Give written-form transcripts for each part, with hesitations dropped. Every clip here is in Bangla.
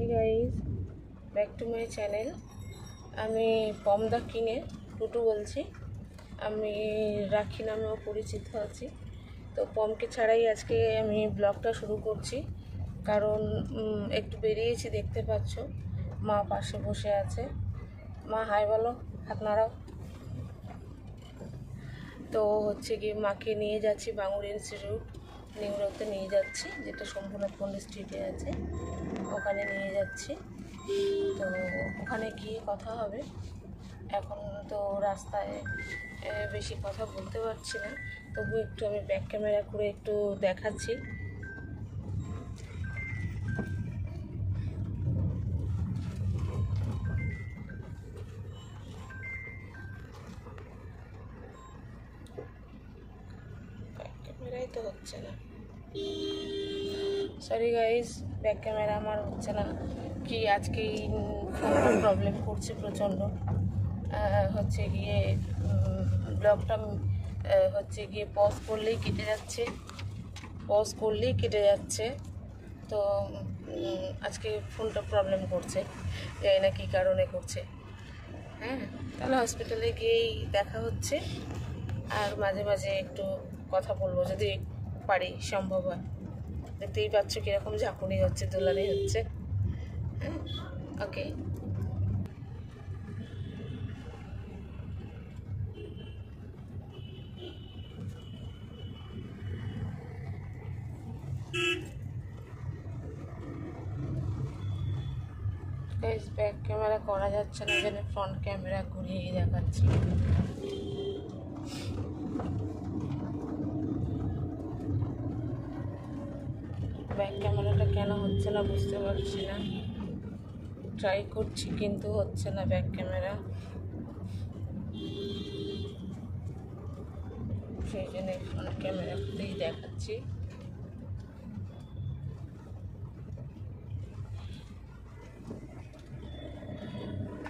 Hey guys, back to my channel. আমি পম দা কিংয়ের টুটু বলছি। আমি রাখি নামেও পরিচিত আছি। তো পমকে ছাড়াই আজকে আমি ব্লগটা শুরু করছি, কারণ একটু বেরিয়েছি, দেখতে পাচ্ছ। মা পাশে বসে আছে। মা হাই বলো, হাত নাড়াও। তো হচ্ছে কি, মাকে নিয়ে যাচ্ছি বাঙুর ইনস্টিটিউট নিউরোতে নিয়ে যাচ্ছি, যেটা শম্ভুনাথ পন্ডিত স্ট্রিটে আছে, ওখানে নিয়ে যাচ্ছি। তো ওখানে গিয়ে কথা হবে। এখন তো রাস্তায় বেশি কথা বলতে পারছি না, তবু একটু আমি ব্যাক ক্যামেরা করে একটু দেখাচ্ছি। ব্যাক ক্যামেরাই তো হচ্ছে না, সরি গাইজ, ব্যাক ক্যামেরা আমার হচ্ছে না। কি আজকে ফোনটা প্রবলেম করছে প্রচণ্ড। হচ্ছে গিয়ে ব্লগটা হচ্ছে গিয়ে পজ করলেই কেটে যাচ্ছে। তো আজকে ফোনটা প্রবলেম করছে, জানি না কী কারণে করছে। হ্যাঁ, তাহলে হসপিটালে গিয়েই দেখা হচ্ছে, আর মাঝে মাঝে একটু কথা বলবো যদি পারি, সম্ভব হয়। দেখতেই পাচ্ছ কীরকম ঝাঁকুনি হচ্ছে, দোলানি হচ্ছে। হ্যাঁ, ওকে। গাইস, ব্যাক ক্যামেরা করা যাচ্ছে না, যেন ফ্রন্ট ক্যামেরা ঘুরিয়ে দেখাচ্ছি। ব্যাক ক্যামেরাটা কেন হচ্ছে না বুঝতে পারছি না। ট্রাই করছি কিন্তু হচ্ছে না ব্যাক ক্যামেরা, সেই জন্য ফ্রন্ট ক্যামেরাতেই দেখাচ্ছি।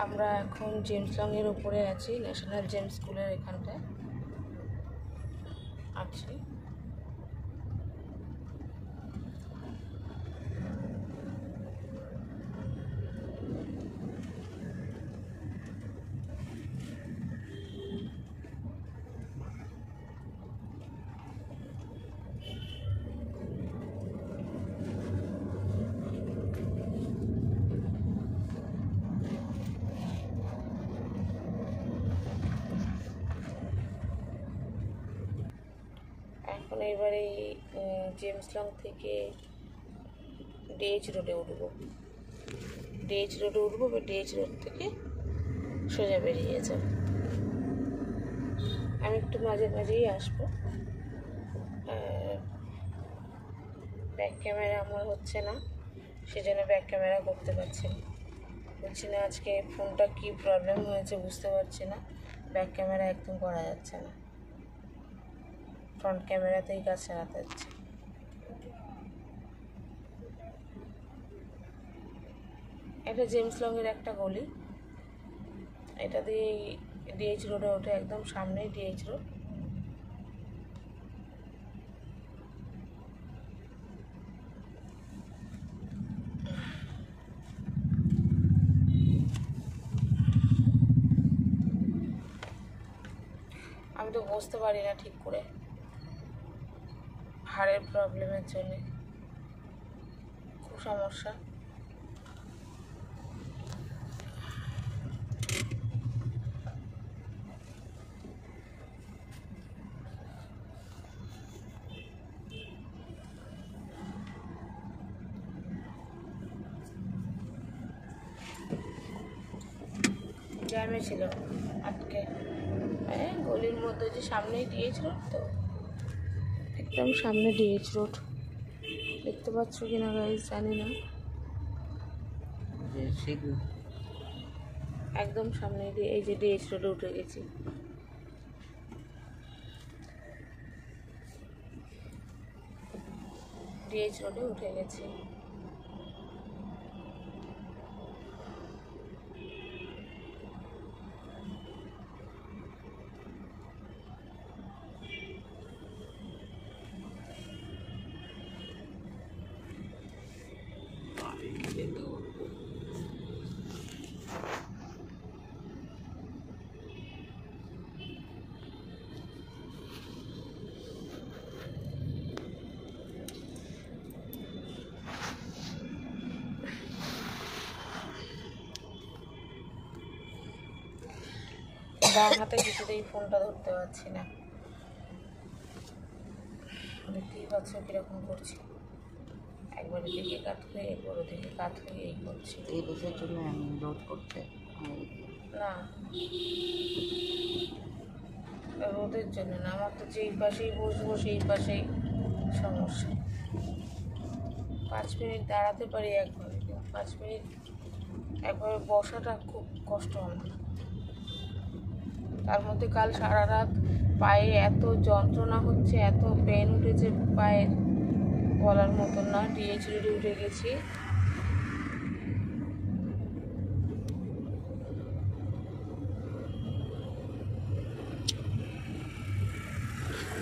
আমরা এখন জেমস লংয়ের উপরে আছি, ন্যাশনাল জেমস স্কুলের এখানটায় আছি। এখন এবারে জেমস লং থেকে ডিএইচ রোডে উঠবো বা ডিএইচ রোড থেকে সোজা বেরিয়ে যাব। আমি একটু মাঝে মাঝেই আসবো। ব্যাক ক্যামেরা আমার হচ্ছে না, সেজন্য ব্যাক ক্যামেরা করতে পারছি না। আজকে ফোনটা কি প্রবলেম হয়েছে বুঝতে পারছি না। ব্যাক ক্যামেরা একদম করা যাচ্ছে না, ফ্রন্ট ক্যামেরাতেই কাজ চালাতে হচ্ছে। এটা জেমস লংয়ের একটা গলি, এটা দিয়ে ডিএইচ রোডে ওঠে, একদম সামনেই ডিএইচ রোড। আমি তো বসতে পারি না ঠিক করে, হাড়ের প্রবলেমের জন্য খুব সমস্যা। জ্যামে ছিল আটকে, গলির মধ্যে যে সামনেই ডিএইচ রোড, তো একদম সামনে ডিএইচ রোড। দেখতে পাচ্ছ কিনা গাইজ জানি না, একদম সামনে দিয়ে এই যে ডিএইচ রোডে উঠে গেছি। ডিএইচ রোডে উঠে গেছি। বাম হাতে কিছুতেই ফোনটা ধরতে পারছি না। দেখতেই পাচ্ছ কীরকম করছি, একবার দিকে কাত হয়ে একবার ওদিকে কাত হয়ে এই করছি। এই বছর জন্য আমি রোধ করতে না, রোদের জন্য না, আমার তো যেই পাশেই বসবো সেই পাশেই সমস্যা। 5 মিনিট দাঁড়াতে পারি একভাবে, 5 মিনিট একভাবে বসাটা খুব কষ্ট আমার। তার মধ্যে কাল সারা রাত পায়ে এত যন্ত্রণা হচ্ছে, এত পেন উঠেছে পায়ের, বলার মতন না। ডিএইচডি উঠে গেছি।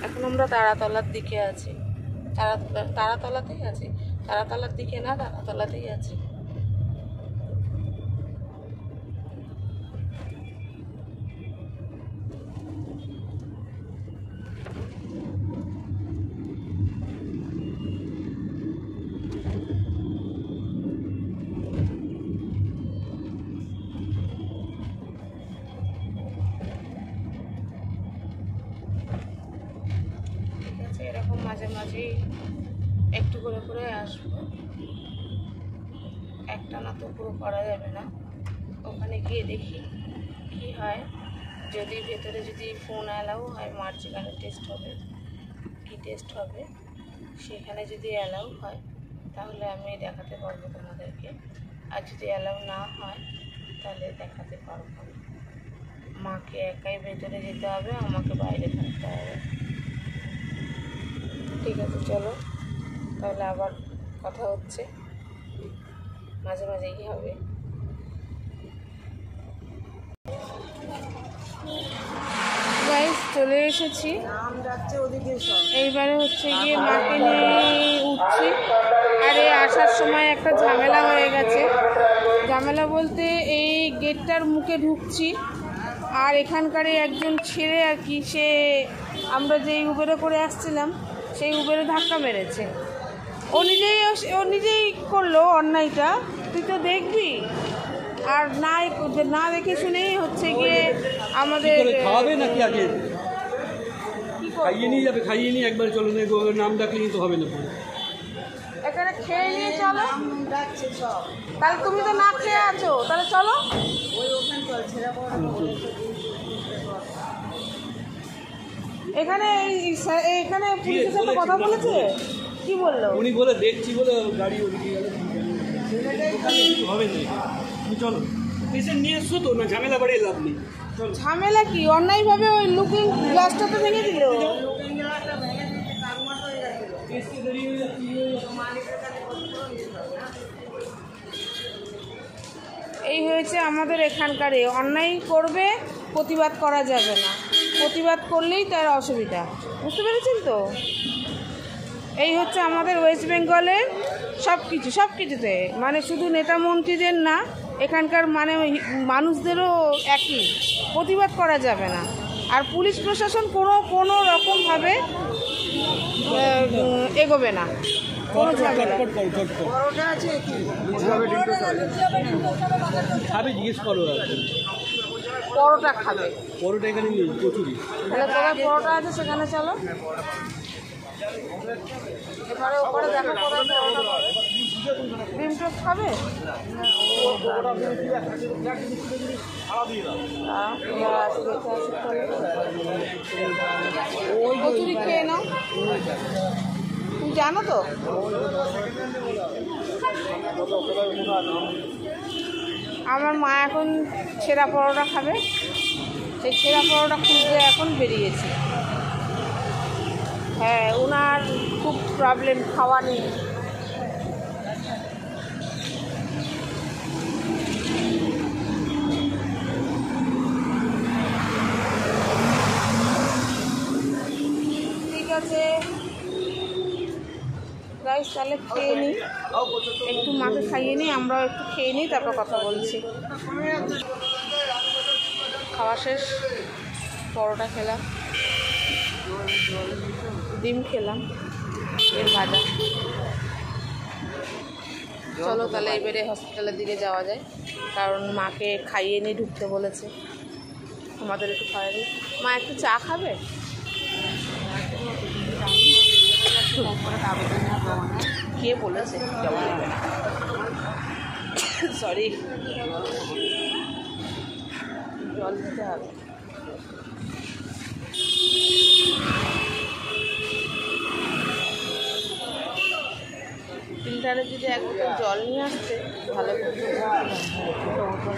এখন আমরা তারাতলার দিকে আছি, তারাতলাতেই আছি, তারাতলার দিকে না, তারাতলাতেই আছি। এরকম মাঝে মাঝেই একটু করে করে আসবো, একটা না তো পুরো করা যাবে না। ওখানে গিয়ে দেখি কি হয়, যদি ভেতরে যদি ফোন অ্যালাউ হয়, মার যেখানে টেস্ট হবে, কি টেস্ট হবে, সেখানে যদি অ্যালাউ হয় তাহলে আমি দেখাতে পারবো তোমাদেরকে, আর যদি অ্যালাউ না হয় তাহলে দেখাতে পারবো না। মাকে একাই ভেতরে যেতে হবে, আমাকে বাইরে থাকতে হবে। ঠিক আছে, চলো তাহলে আবার কথা হচ্ছে, মাঝে মাঝেই হবে। গাইস চলে এসেছি, এইবারে হচ্ছে গিয়ে মাকে নিয়ে উঠছি। আরে আসার সময় একটা ঝামেলা হয়ে গেছে, ঝামেলা বলতে এই গেটটার মুখে ঢুকছি, আর এখানকারে একজন ছেলে আর কি, সে আমরা যেই উবেরে করে আসছিলাম সেই উবেরে ধাক্কা মেরেছে। ও নিজেই করলো অন্যায়টা, তুই তো দেখবি। আর না দেখে শুনেই হচ্ছে গিয়ে আমাদের খাওয়াবে নাকি আগে খাইয়ে নিয়ে যাবে, খাইয়ে নিয়ে একবার চলো, নাম ডাকলে তো হবে না, এখানে খেয়ে নিয়ে চলো। তাহলে তুমি তো না খেয়ে আছো, তাহলে চলো। এখানে এখানে পুলিশের সাথে কথা বলেছে, কি বললো? উনি বলে দেখছি বলে গাড়ি ওদিকে গেল, হবে না। তুমি চলো, পেশেন্ট নিয়ে এসছো তো, না ঝামেলা বাড়িয়ে লাভ নেই। ঝামেলা কি, অন্যায়ভাবে ওই লুকিং গ্লাসটা তো ভেঙে দিল। এই হয়েছে আমাদের এখানকার, অন্যায় করবে, প্রতিবাদ করা যাবে না, প্রতিবাদ করলেই তার অসুবিধা, বুঝতে পেরেছেন তো? এই হচ্ছে আমাদের ওয়েস্ট বেঙ্গলের সব কিছুতে, মানে শুধু নেতা মন্ত্রীদের না, এখানকার মানে মানুষদেরও একই, প্রতিবাদ করা যাবে না। আর পুলিশ প্রশাসন কোনো রকমভাবে এগোবে না, কোনো ঝামেলা। খাবে জিজ্ঞেস করো, পরোটা খাবে, পরোটা এখানে নেই, কচুরি। তাহলে কোথায় পরোটা আছে সেখানে চলো। এবারে ওপরে দেখো কোথায় পরোটা খাবে, ডিম টোস্ট খাবে, ওই কচুরি খেয়ে নাও, তুমি জানো তো। আমার মা এখন ছেঁড়া পরোটা খাবে, সেই ছেঁড়া পরোটা খুঁজতে এখন বেরিয়েছে। হ্যাঁ, ওনার খুব প্রবলেম, খাওয়া নেই। ঠিক আছে গাইস, তাহলে খেয়ে নিই, একটু মাকে খাইয়ে নিই, আমরাও একটু খেয়ে নিই, তারপর কথা বলছি। খাওয়া শেষ, পরোটা খেলাম, ডিম খেলাম, এর ভাজা। চলো তাহলে এবারে হসপিটালের দিকে যাওয়া যায়, কারণ মাকে খাইয়ে নিয়ে ঢুকতে বলেছে। আমাদের একটু খাওয়া গেল। মা একটু চা খাবে? কে বলেছে জল দেবে না? সরি, জল দিতে হবে। ফিল্টারে যদি এক বোতল জল নিয়ে আসতে ভালো হতো।